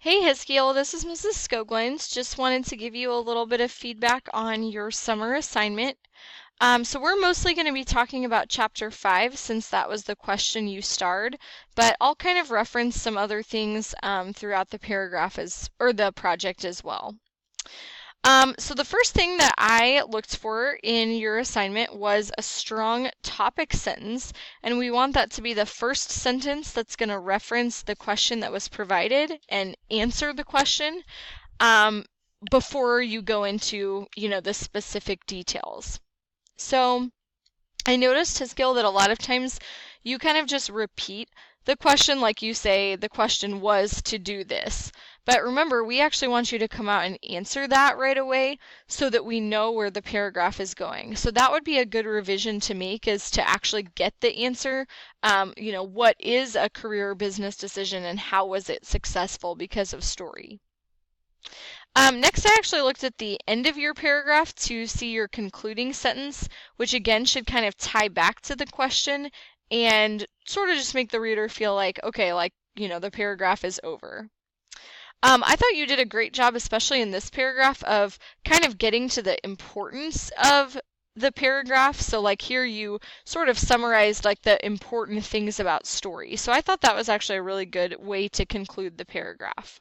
Hey Hiskiel, this is Mrs. Skoglins. Just wanted to give you a little bit of feedback on your summer assignment. So we're mostly going to be talking about Chapter 5 since that was the question you starred, but I'll kind of reference some other things throughout the paragraph or the project as well. So the first thing that I looked for in your assignment was a strong topic sentence, and we want that to be the first sentence that's going to reference the question that was provided and answer the question before you go into, the specific details. So I noticed, Hiskill, that a lot of times you kind of just repeat the question, like you say, the question was to do this. But remember, we actually want you to come out and answer that right away so that we know where the paragraph is going. So that would be a good revision to make, is to actually get the answer. What is a career or business decision and how was it successful because of story? Next, I actually looked at the end of your paragraph to see your concluding sentence, which again should kind of tie back to the question and sort of just make the reader feel like, okay, the paragraph is over. I thought you did a great job, especially in this paragraph, of kind of getting to the importance of the paragraph. So like here you sort of summarized like the important things about story. So I thought that was actually a really good way to conclude the paragraph.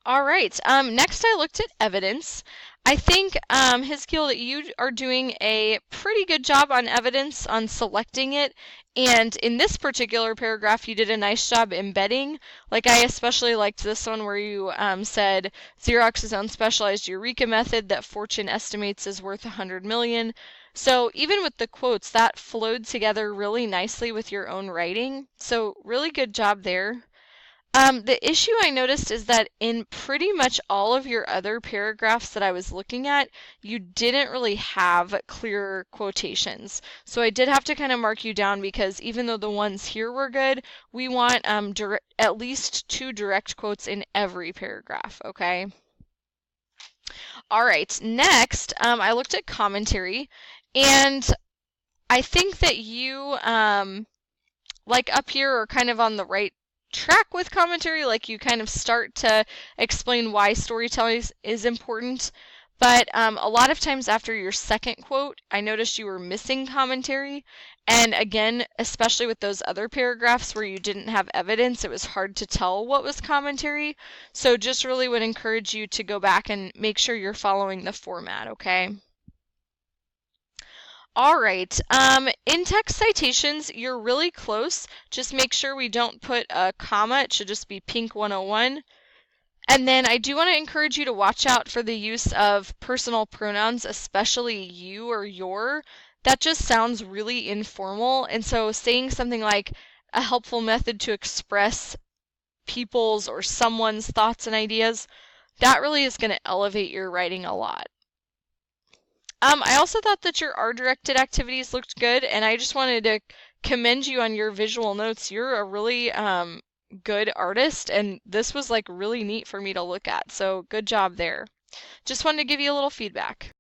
All right, next I looked at evidence. I think, Hiskiel, that you are doing a pretty good job on evidence, on selecting it, and in this particular paragraph you did a nice job embedding. Like I especially liked this one where you said Xerox's own specialized Eureka method that Fortune estimates is worth 100 million. So even with the quotes, that flowed together really nicely with your own writing. So really good job there. The issue I noticed is that in pretty much all of your other paragraphs that I was looking at, you didn't really have clear quotations. So I did have to kind of mark you down because even though the ones here were good, we want at least 2 direct quotes in every paragraph, okay? All right, next, I looked at commentary, and I think that you, like up here, are kind of on the right track with commentary. Like you kind of start to explain why storytelling is important, but a lot of times after your second quote, I noticed you were missing commentary. And again, especially with those other paragraphs where you didn't have evidence, it was hard to tell what was commentary. So just really would encourage you to go back and make sure you're following the format, okay? All right, in-text citations, you're really close. Just make sure we don't put a comma. It should just be pink 101. And then I do want to encourage you to watch out for the use of personal pronouns, especially you or your. That just sounds really informal. And so saying something like a helpful method to express people's or someone's thoughts and ideas, that really is going to elevate your writing a lot. I also thought that your art-directed activities looked good, and I just wanted to commend you on your visual notes. You're a really good artist, and this was like really neat for me to look at, so good job there. Just wanted to give you a little feedback.